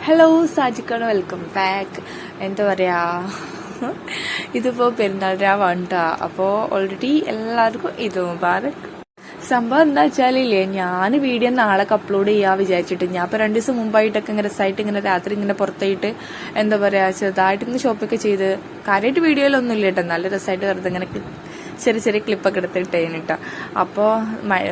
Hello സാജിക്കാണ്, welcome back. എന്താ പറയാ, ഇതിപ്പോ പെരുന്നാൾ രാവാണ് ട്ടാ. അപ്പോ ഓൾറെഡി എല്ലാവർക്കും ഇത് മുബാറക്. സംഭവം എന്താ വെച്ചാലില്ലേ, ഞാൻ വീഡിയോ നാളെ അപ്ലോഡ് ചെയ്യാ വിചാരിച്ചിട്ട് ഞാൻ ഇപ്പൊ 2 ദിവസം മുമ്പായിട്ടൊക്കെ ഇങ്ങനെ രസമായിട്ട് ഇങ്ങനെ രാത്രി ഇങ്ങനെ പുറത്തായിട്ട് എന്താ പറയാ ചെറുതായിട്ട് ഇങ്ങനെ ഷോപ്പൊക്കെ ചെയ്ത് കാര്യമായിട്ട് വീഡിയോയിലൊന്നും ഇല്ല കേട്ടോ. നല്ല രസമായിട്ട് വെറുതെ ഇങ്ങനെ ചെറിയ ചെറിയ ക്ലിപ്പൊക്കെ എടുത്തിട്ടേന് കേട്ടോ. അപ്പോൾ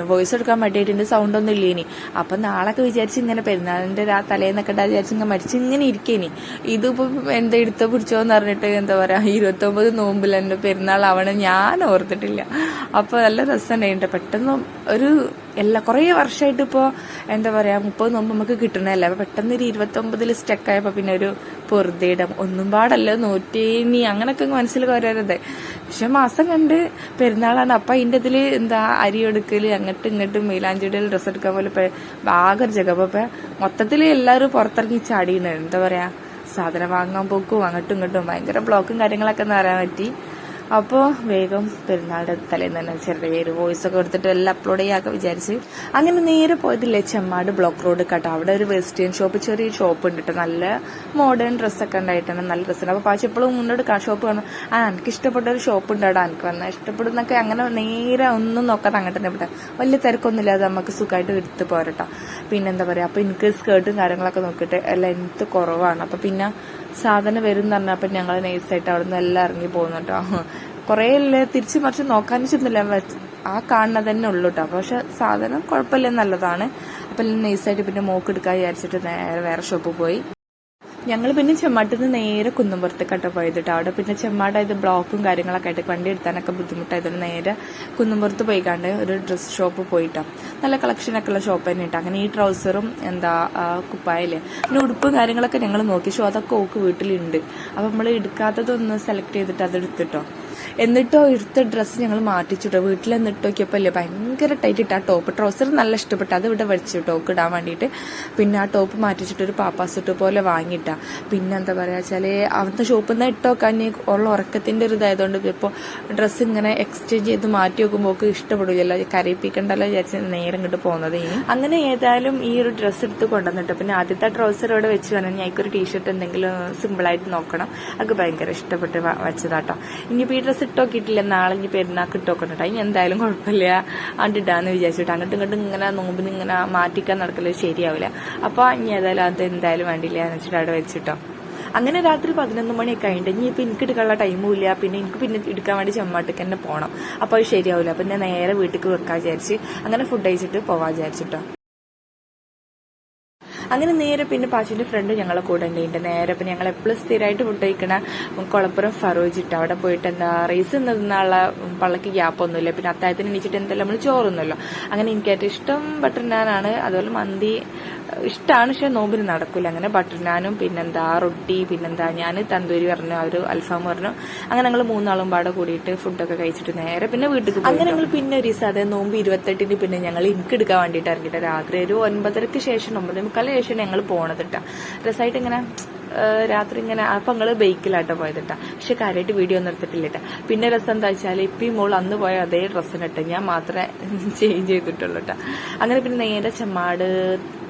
വോയിസ് എടുക്കാൻ മടിയായിട്ട് സൗണ്ട് ഒന്നും ഇല്ലേനി. അപ്പൊ നാളൊക്കെ വിചാരിച്ച് ഇങ്ങനെ പെരുന്നാളിന്റെ തലേന്നൊക്കെ വിചാരിച്ച് ഇങ്ങനെ മരിച്ചിങ്ങനെ ഇരിക്കേനി. ഇതിപ്പോ എന്താ എടുത്തോ പിടിച്ചോന്ന് പറഞ്ഞിട്ട് എന്താ പറയാ 29 നോമ്പിൽ എന്റെ പെരുന്നാളാവണം ഞാൻ ഓർത്തിട്ടില്ല. അപ്പൊ നല്ല രസമുണ്ടായിട്ട് പെട്ടെന്ന് ഒരു കുറേ വർഷമായിട്ട് ഇപ്പോ എന്താ പറയാ 30 നോമ്പ് നമുക്ക് കിട്ടണല്ലേ. അപ്പൊ പെട്ടെന്ന് ഒരു 29 സ്റ്റക്കായപ്പോ പിന്നെ ഒരു പൊറുതയിടം ഒന്നും പാടല്ലോ നോറ്റേനി അങ്ങനൊക്കെ മനസ്സിൽ വരരുത്. പക്ഷെ മാസം കണ്ട് പെരുന്നാളാണ്. അപ്പൊ അതിന്റെ ഇതില് എന്താ അരി എടുക്കല് അങ്ങോട്ടും ഇങ്ങോട്ടും മൈലാഞ്ചിടൽ ഡ്രസ്സ് എടുക്കാൻ പോലെ ആകെ ഒരു ജഗ. അപ്പൊ മൊത്തത്തില് എല്ലാവരും പുറത്തിറങ്ങി ചാടിയാണ്. എന്താ പറയാ സാധനം വാങ്ങാൻ പോക്കും അങ്ങോട്ടും ഇങ്ങോട്ടും ഭയങ്കര ബ്ലോക്കും കാര്യങ്ങളൊക്കെ ഒന്ന് അറിയാൻ പറ്റി. അപ്പോൾ വേഗം പെരുന്നാളുടെ തലേന്ന് തന്നെ ചെറിയൊരു വോയിസ് ഒക്കെ എടുത്തിട്ട് എല്ലാം അപ്ലോഡ് ചെയ്യാക്കെ വിചാരിച്ച് അങ്ങനെ നേരെ പോയതില്ലേ ചെമ്മാട് ബ്ലോക്ക് റോഡ് കേട്ടോ. അവിടെ ഒരു വെസ്റ്റേൺ ഷോപ്പ്, ചെറിയൊരു ഷോപ്പ് ഉണ്ട് കേട്ടോ. നല്ല മോഡേൺ ഡ്രസ്സൊക്കെ ഉണ്ടായിട്ടാണ്, നല്ല ഡ്രസ്സുണ്ട്. അപ്പോൾ പാച്ച് എപ്പോഴും മുന്നോട്ട് ഷോപ്പ് കാണും. എനിക്ക് ഇഷ്ടപ്പെട്ട ഒരു ഷോപ്പ് ഉണ്ട് അവിടെ, എനിക്ക് വന്നാൽ ഇഷ്ടപ്പെടുന്നൊക്കെ അങ്ങനെ നേരെ ഒന്നും നോക്കാതെ അങ്ങോട്ട് തന്നെ വിട്ടാൽ വലിയ തിരക്കൊന്നുമില്ലാതെ നമുക്ക് സുഖമായിട്ട് എടുത്ത് പോരട്ടോ. പിന്നെന്താ പറയുക, അപ്പോൾ എനിക്ക് സ്കേർട്ടും കാര്യങ്ങളൊക്കെ നോക്കിയിട്ട് ലെങ്ത്ത് കുറവാണ്. അപ്പോൾ പിന്നെ സാധനം വരും എന്ന് പറഞ്ഞപ്പോൾ ഞങ്ങൾ നൈസായിട്ട് അവിടെ നിന്ന് എല്ലാം ഇറങ്ങി പോകുന്നു കേട്ടോ. കുറേ അല്ലേ തിരിച്ചു മറിച്ച് നോക്കാനും ചെന്നില്ല, ആ കാണുന്നത് തന്നെ ഉള്ളൂ കേട്ടോ. പക്ഷെ സാധനം കുഴപ്പമില്ല, നല്ലതാണ്. അപ്പം നൈസായിട്ട് പിന്നെ മോക്ക് എടുക്കാൻ വിചാരിച്ചിട്ട് നേരെ വേറെ ഷോപ്പിൽ പോയി. ഞങ്ങൾ പിന്നെ ചെമ്മാട്ടിൽ നിന്ന് നേരെ കുന്നുംപുറത്തേക്കാട്ടോ പോയത് കേട്ടോ. അവിടെ പിന്നെ ചെമ്മാടായത് ബ്ലോക്കും കാര്യങ്ങളൊക്കെ ആയിട്ട് വണ്ടി എടുത്താനൊക്കെ ബുദ്ധിമുട്ടായതുകൊണ്ട് നേരെ കുന്നുംപുറത്ത് പോയിക്കാണ്ട് ഒരു ഡ്രസ് ഷോപ്പ് പോയിട്ടോ. നല്ല കളക്ഷനൊക്കെ ഉള്ള ഷോപ്പ് തന്നെ കേട്ടോ. അങ്ങനെ ഈ ട്രൗസറും എന്താ കുപ്പായില്ലേ പിന്നെ ഉടുപ്പും കാര്യങ്ങളൊക്കെ ഞങ്ങൾ നോക്കി. ഷോ അതൊക്കെ ഓക്ക് വീട്ടിലുണ്ട്. അപ്പം നമ്മൾ എടുക്കാത്തതൊന്ന് സെലക്ട് ചെയ്തിട്ട് അതെടുത്തിട്ടോ. എന്നിട്ടോ എടുത്ത ഡ്രസ്സ് ഞങ്ങൾ മാറ്റിച്ചിട്ടോ. വീട്ടിൽ എന്നിട്ട് നോക്കിയപ്പോൾ അല്ലേ ഭയങ്കര ടൈറ്റ് ഇട്ട് ആ ടോപ്പ് ട്രൗസർ നല്ല ഇഷ്ടപ്പെട്ടു. അത് ഇവിടെ വെച്ചു ടോക്ക് ഇടാൻ വേണ്ടിയിട്ട്. പിന്നെ ആ ടോപ്പ് മാറ്റിച്ചിട്ട് ഒരു പാപ്പാസിട്ട് പോലെ വാങ്ങിയിട്ടാ. പിന്നെ എന്താ പറയാ വെച്ചാല് അവിടുത്തെ ഷോപ്പിൽ നിന്ന് ഇട്ടോക്കാൻ ഉള്ള ഉറക്കത്തിന്റെ ഒരു ഇതായതുകൊണ്ട് ഇപ്പോൾ ഡ്രസ്സ് ഇങ്ങനെ എക്സ്ചേഞ്ച് ചെയ്ത് മാറ്റി വെക്കുമ്പോൾ ഇഷ്ടപ്പെടില്ലല്ലോ, കരയിപ്പിക്കണ്ടല്ലോ വിചാരിച്ച് നേരെ ഇങ്ങോട്ട് പോകുന്നത്. അങ്ങനെ ഏതായാലും ഈ ഒരു ഡ്രസ്സ് എടുത്ത് കൊണ്ടുവന്നിട്ട് പിന്നെ ആദ്യത്തെ ട്രൗസർ ഇവിടെ വെച്ച് വേണം ഞങ്ങൾക്കൊരു ടീഷർട്ട് എന്തെങ്കിലും സിമ്പിളായിട്ട് നോക്കണം. അത് ഭയങ്കര ഇഷ്ടപ്പെട്ട് വെച്ചതാട്ടോ. ഇനിയിപ്പോൾ ഈ ഡ്രസ്സ് ഇട്ടോക്കിയിട്ടില്ല, നാളെ ഇനി പെരുന്നാൾക്ക് ഇട്ടോക്കട്ടോ. ഇനി എന്തായാലും കുഴപ്പമില്ല ആണ്ടിടാന്ന് വിചാരിച്ചിട്ട് അങ്ങോട്ടും ഇങ്ങോട്ടും ഇങ്ങനെ നോമ്പിന് ഇങ്ങനെ മാറ്റിക്കാൻ നടക്കല് ശരിയാവില്ല. അപ്പൊ ഇനി ഏതായാലും അത് എന്തായാലും വേണ്ടില്ല എന്ന് വെച്ചിട്ട് അവിടെ വെച്ചിട്ടോ. അങ്ങനെ രാത്രി 11 മണിയൊക്കെ ആയിട്ട് ഇനി ഇപ്പൊ എനിക്ക് എടുക്കാനുള്ള ടൈമും ഇല്ല. പിന്നെ എനിക്ക് പിന്നെ എടുക്കാൻ വേണ്ടി ചെമ്മാട്ടിക്ക് തന്നെ പോകണം. അപ്പൊ അത് ശരിയാവില്ല. അപ്പൊ ഞാൻ നേരെ വീട്ടിലേക്ക് വെക്കാൻ വിചാരിച്ച് അങ്ങനെ ഫുഡ് കഴിച്ചിട്ട് പോവാൻ വിചാരിച്ചിട്ടോ. അങ്ങനെ നേരെ പിന്നെ പാച്ചുവിന്റെ ഫ്രണ്ട് ഞങ്ങളെ കൂടെ ഉണ്ട്. നേരെ പിന്നെ ഞങ്ങൾ എപ്പോഴും സ്ഥിരമായിട്ട് ഫുഡ് കഴിക്കണ കുളപ്പുറം ഫറോജിട്ട് അവിടെ പോയിട്ട് എന്താ റൈസ് നിന്നുള്ള പള്ളക്ക് ഗ്യാപ്പൊന്നുമില്ല. പിന്നെ അത്താഴത്തിന് എണീച്ചിട്ട് എന്തായാലും നമ്മൾ ചോറൊന്നുമല്ലോ. അങ്ങനെ എനിക്ക് ഏറ്റവും ഇഷ്ടം ബട്ടർ നാനാണ്. അതുപോലെ മന്തി ഇഷ്ടമാണ്, പക്ഷെ നോമ്പിന് നടക്കൂല. അങ്ങനെ ബട്ടർ നാനും പിന്നെന്താ റൊട്ടി, പിന്നെന്താ ഞാൻ തന്തൂരി പറഞ്ഞു, അവർ അൽഫാം പറഞ്ഞു. അങ്ങനെ ഞങ്ങൾ 3 ആളും പാടെ കൂടിയിട്ട് ഫുഡൊക്കെ കഴിച്ചിട്ട് നേരെ പിന്നെ വീട്ടിൽ പോയി. അങ്ങനെ ഞങ്ങൾ പിന്നെ ഒരു ദിവസം അതായത് നോമ്പ് 28-ന് പിന്നെ ഞങ്ങൾ എനിക്ക് എടുക്കാൻ വേണ്ടിയിട്ട് ഇറങ്ങിയിട്ട് രാത്രി ഒരു 9:30 ശേഷം 9:45 ശേഷം ഞങ്ങൾ പോണത് കേട്ടോ. രസമായിട്ട് ഇങ്ങനെ രാത്രി ഇങ്ങനെ. അപ്പൊ ഞങ്ങള് ബൈക്കിലാട്ടോ പോയതിട്ടാ. പക്ഷെ കാര്യമായിട്ട് വീഡിയോ ഒന്നും എടുത്തിട്ടില്ല കേട്ടോ. പിന്നെ രസം എന്താ വെച്ചാൽ ഇപ്പൊ ഈ മോൾ അന്ന് പോയ അതേ ഡ്രസ്സിന് ഇട്ട് ഞാൻ മാത്രമേ ചേഞ്ച് ചെയ്തിട്ടുള്ളൂ കേട്ടോ. അങ്ങനെ പിന്നെ നേരെ ചെമ്മാട്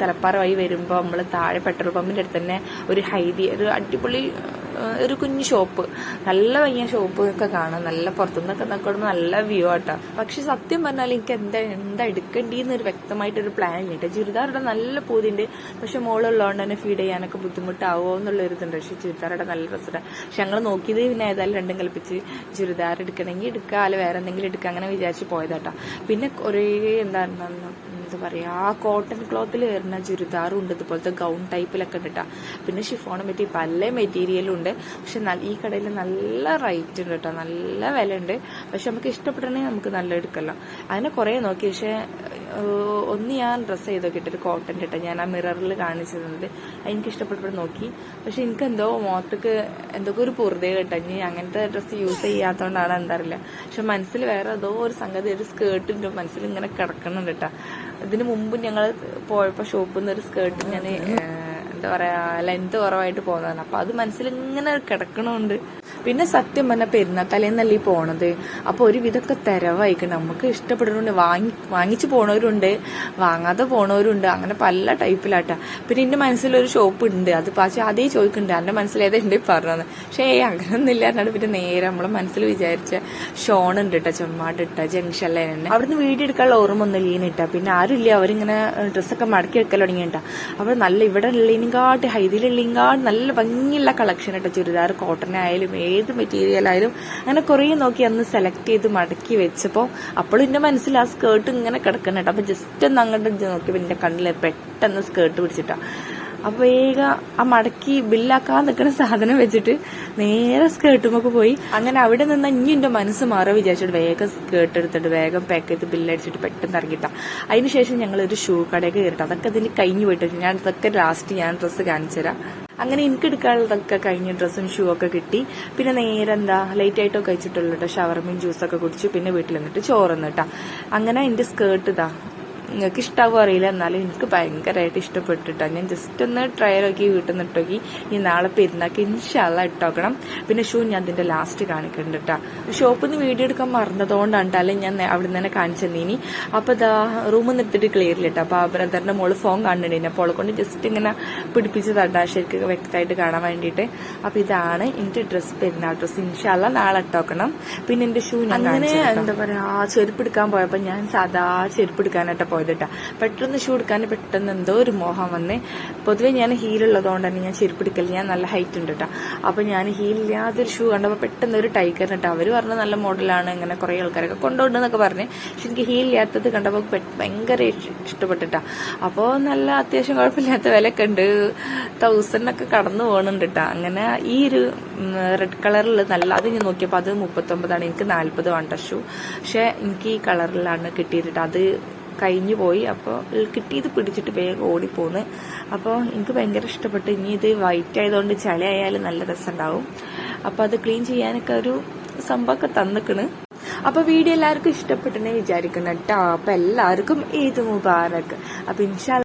തലപ്പാറ വഴി വരുമ്പോ നമ്മള് താഴെ പെട്രോൾ പമ്പിന്റെ അടുത്ത് തന്നെ ഒരു ഹൈദി, ഒരു അടിപൊളി ഒരു കുഞ്ഞു ഷോപ്പ്, നല്ല വലിയ ഷോപ്പ് ഒക്കെ കാണാം. നല്ല പുറത്തുനിന്നൊക്കെ നോക്കുമ്പോൾ നല്ല വ്യൂ ആട്ടോ. പക്ഷെ സത്യം പറഞ്ഞാൽ എനിക്ക് എന്താ എടുക്കേണ്ടിന്ന് ഒരു വ്യക്തമായിട്ടൊരു പ്ലാൻ ഇല്ല. ചുരിദാറുടെ നല്ല പൂതിണ്ട്, പക്ഷെ മോളുള്ളതുകൊണ്ട് തന്നെ ഫീഡ് ചെയ്യാനൊക്കെ ബുദ്ധിമുട്ടാവോ എന്നുള്ള ഒരു ഇതുണ്ട്. പക്ഷെ ചുരിദാറുടെ നല്ല ഡ്രസ്സുണ്ട്. പക്ഷെ ഞങ്ങൾ നോക്കിയത് പിന്നെ ഏതായാലും രണ്ടും കൽപ്പിച്ച് ചുരിദാർ എടുക്കണമെങ്കിൽ എടുക്കുക, അല്ല വേറെ എന്തെങ്കിലും എടുക്കുക അങ്ങനെ വിചാരിച്ച് പോയതാട്ടോ. പിന്നെ കുറേ എന്താ പറയാ കോട്ടൺ ക്ലോത്തിൽ വരുന്ന ചുരിദാറും ഉണ്ട്, ഇതുപോലത്തെ ഗൗൺ ടൈപ്പിലൊക്കെ ഉണ്ട്. പിന്നെ ഷിഫോണും പറ്റി പല മെറ്റീരിയലും ഉണ്ട്. പക്ഷെ ഈ കടയിൽ നല്ല റേറ്റ് ഉണ്ട് കേട്ടോ, നല്ല വില ഉണ്ട്. പക്ഷെ നമുക്ക് ഇഷ്ടപ്പെടണമെങ്കിൽ നമുക്ക് നല്ല എടുക്കല്ലോ. അതിനെ കുറെ നോക്കി. പക്ഷെ ഒന്ന് ഞാൻ ഡ്രസ്സ് ചെയ്ത് നോക്കിയിട്ട് ഒരു കോട്ടൺ കേട്ടോ, ഞാൻ ആ മിററിൽ കാണിച്ചിരുന്നത് എനിക്ക് ഇഷ്ടപ്പെട്ടപ്പോൾ നോക്കി. പക്ഷെ എനിക്ക് എന്തോ മുഖത്തേക്ക് എന്തൊക്കെ ഒരു പൊറുതേ കേട്ടോ. ഇനി അങ്ങനത്തെ ഡ്രസ്സ് യൂസ് ചെയ്യാത്തതുകൊണ്ടാണ് എന്താ അറിയില്ല. പക്ഷെ മനസ്സിൽ വേറെ ഏതോ ഒരു സംഗതി, ഒരു സ്കേർട്ടിൻ്റെ മനസ്സിൽ ഇങ്ങനെ കിടക്കണുണ്ട് കേട്ടോ. ഇതിനു മുമ്പ് ഞങ്ങൾ പോയപ്പോൾ ഷോപ്പിൽ നിന്ന് ഒരു സ്കേർട്ട് ഞാൻ എന്താ പറയാ ലെങ്ത് കുറവായിട്ട് പോകുന്നതാണ്. അപ്പൊ അത് മനസ്സിൽ ഇങ്ങനെ കിടക്കണുണ്ട്. പിന്നെ സത്യം പറഞ്ഞ പെരുന്നാൾ തലേന്നല്ലേ പോണത്, അപ്പോൾ ഒരു വിധമൊക്കെ തെരവായിക്കണം. നമുക്ക് ഇഷ്ടപ്പെടുന്നുണ്ട്, വാങ്ങിച്ചു പോണവരുണ്ട്, വാങ്ങാതെ പോണവരുണ്ട്, അങ്ങനെ പല ടൈപ്പിലാട്ടാ. പിന്നെ എന്റെ മനസ്സിലൊരു ഷോപ്പ് ഉണ്ട്, അത് പക്ഷെ അതേ ചോദിക്കുന്നുണ്ട് എന്റെ മനസ്സിലേതുണ്ട് പറഞ്ഞത്. പക്ഷേ അങ്ങനൊന്നുമില്ല എന്നാണ്. പിന്നെ നേരെ നമ്മളെ മനസ്സിൽ വിചാരിച്ച ഷോൺ ഉണ്ട് കേട്ടോ, ചെമ്മാട് ഇട്ട ജംഗ്ഷനിലെ തന്നെ. അവിടുന്ന് വീഡിയോ എടുക്കാനുള്ള ഓർമ്മ ഒന്നും ലീനിട്ടാ. പിന്നെ ആരുമില്ല, അവരിങ്ങനെ ഡ്രസ്സൊക്കെ മടക്കി എടുക്കൽ തുടങ്ങിയിട്ടാ. അപ്പോൾ നല്ല ഇവിടെ ഉള്ളതിനെക്കാട്ട് ഹൈദിലുള്ളതിനെക്കാട്ട് നല്ല ഭംഗിയുള്ള കളക്ഷൻ കേട്ടോ. ചുരിദാർ കോട്ടൺ ആയാലും ഏത് മെറ്റീരിയൽ ആയാലും അങ്ങനെ കുറേ നോക്കി അന്ന് സെലക്ട് ചെയ്ത് മടക്കി വെച്ചപ്പോൾ അപ്പോഴും എന്റെ മനസ്സിൽ ആ സ്കേർട്ട് ഇങ്ങനെ കിടക്കണം കേട്ടോ. അപ്പൊ ജസ്റ്റ് ഒന്ന് അങ്ങോട്ട് നോക്കിയപ്പോൾ എന്റെ കണ്ണിൽ പെട്ടെന്ന് സ്കേർട്ട് പിടിച്ചിട്ടാ. അപ്പൊ വേഗം ആ മടക്കി ബില്ലാക്കാൻ നിൽക്കുന്ന സാധനം വെച്ചിട്ട് നേരെ സ്കേർട്ടുമൊക്കെ പോയി. അങ്ങനെ അവിടെ നിന്ന് ഇനി എന്റെ മനസ്സ് മാറാൻ വിചാരിച്ചിട്ട് വേഗം സ്കേർട്ട് എടുത്തിട്ട് വേഗം പാക്ക് ചെയ്ത് ബില്ലടിച്ചിട്ട് പെട്ടെന്ന് ഇറങ്ങിട്ടാ. അതിനുശേഷം ഞങ്ങളൊരു ഷൂ കടയൊക്കെ കയറിട്ട് അതൊക്കെ അതിന് കഴിഞ്ഞു പോയിട്ട് ഞാൻ അതൊക്കെ ലാസ്റ്റ് ഞാൻ ഡ്രസ്സ് കാണിച്ചു തരാം. അങ്ങനെ എനിക്ക് എടുക്കാനുള്ളതൊക്കെ കഴിഞ്ഞ ഡ്രസ്സും ഷൂ ഒക്കെ കിട്ടി. പിന്നെ നേരെ ലേറ്റ് ആയിട്ടൊക്കെ കഴിച്ചിട്ടുള്ളൂ കേട്ടോ. ഷവർമയും ജ്യൂസൊക്കെ കുടിച്ചു. പിന്നെ വീട്ടിൽ നിന്നിട്ട് ചോറുന്നിട്ടാ. അങ്ങനെ എന്റെ സ്കേർട്ട് നിങ്ങൾക്ക് ഇഷ്ടാവും അറിയില്ല, എന്നാലും എനിക്ക് ഭയങ്കരമായിട്ട് ഇഷ്ടപ്പെട്ടിട്ടാ. ഞാൻ ജസ്റ്റ് ഒന്ന് ട്രയൽ നോക്കി വീട്ടിൽ നിന്ന് ഇട്ടോക്കി. ഈ നാളെ പെരുന്നാൾക്ക് ഇൻഷാല്ലാ ഇട്ടോക്കണം. പിന്നെ ഷൂ ഞാൻ അതിന്റെ ലാസ്റ്റ് കാണിക്കുന്നുണ്ട് കേട്ടാ. ഷോപ്പിൽ നിന്ന് വീഡിയോ എടുക്കാൻ മറന്നതുകൊണ്ടാണ്, അല്ലെങ്കിൽ ഞാൻ അവിടെ നിന്ന് തന്നെ കാണിച്ചു തന്നീനി. അപ്പൊ റൂമിൽ നിന്ന് എടുത്തിട്ട് ക്ലിയർ ഇല്ല. അപ്പൊ ആ ബ്രദറിന്റെ മോള് ഫോൺ കാണുന്നുണ്ട്. അപ്പോൾ അവളെ കൊണ്ട് ജസ്റ്റ് ഇങ്ങനെ പിടിപ്പിച്ച് തട്ടാ ശരിക്കും വ്യക്തമായിട്ട് കാണാൻ വേണ്ടിയിട്ട്. അപ്പൊ ഇതാണ് എന്റെ ഡ്രസ്സ്, പെരുന്നാൾ ഡ്രസ്സ്. ഇൻഷാല്ലാ നാളെ ഇട്ടോക്കണം. പിന്നെ എന്റെ ഷൂ ഞാൻ അങ്ങനെ എന്താ പറയാ ചെരുപ്പ് എടുക്കാൻ പോയപ്പോ ഞാൻ സാധാ ചെരുപ്പ് എടുക്കാനായിട്ട് പോയതിട്ടാ. പെട്ടെന്ന് ഷൂ എടുക്കാൻ പെട്ടെന്ന് എന്തോ ഒരു മോഹം വന്നേ. പൊതുവെ ഞാൻ ഹീലുള്ളതുകൊണ്ട് തന്നെ ഞാൻ ചെരുപ്പ് എടുക്കല്. ഞാൻ നല്ല ഹൈറ്റ് ഉണ്ട് കേട്ടോ. അപ്പൊ ഞാൻ ഹീലില്ലാതൊരു ഷൂ കണ്ടപ്പോൾ പെട്ടെന്ന് ഒരു ടൈക്കറിന് കേട്ടോ. അവര് പറഞ്ഞ നല്ല മോഡലാണ്, ഇങ്ങനെ കുറെ ആൾക്കാരൊക്കെ കൊണ്ടുപോകുന്നൊക്കെ പറഞ്ഞ്. പക്ഷെ എനിക്ക് ഹീലില്ലാത്തത് കണ്ടപ്പോൾ ഭയങ്കര ഇഷ്ടപ്പെട്ടിട്ടാ. അപ്പോൾ നല്ല അത്യാവശ്യം കുഴപ്പമില്ലാത്ത വിലയൊക്കെ ഉണ്ട്, 1000 കടന്നു പോകുന്നുണ്ട് കേട്ടോ. അങ്ങനെ ഈ ഒരു റെഡ് കളറിൽ നല്ല അത് ഞാൻ നോക്കിയപ്പോൾ അത് 39. എനിക്ക് 40 വേണ്ട ഷൂ. പക്ഷെ എനിക്ക് ഈ കളറിലാണ് കിട്ടിയിട്ട് അത് കഴിഞ്ഞു പോയി. അപ്പോൾ കിട്ടിയത് പിടിച്ചിട്ട് വേഗം ഓടിപ്പോന്ന്. അപ്പോൾ എനിക്ക് ഭയങ്കര ഇഷ്ടപ്പെട്ടു. ഇനി ഇത് വൈറ്റ് ആയതുകൊണ്ട് ചളി ആയാലും നല്ല രസമുണ്ടാവും. അപ്പോൾ അത് ക്ലീൻ ചെയ്യാനൊക്കെ ഒരു സംഭവമൊക്കെ തന്നിക്കണ്. അപ്പൊ വീഡിയോ എല്ലാവർക്കും ഇഷ്ടപ്പെട്ടെന്ന് വിചാരിക്കണം കേട്ടോ. അപ്പൊ എല്ലാവർക്കും ഈദ് മുബാറക്. അപ്പൊ ഇൻഷാ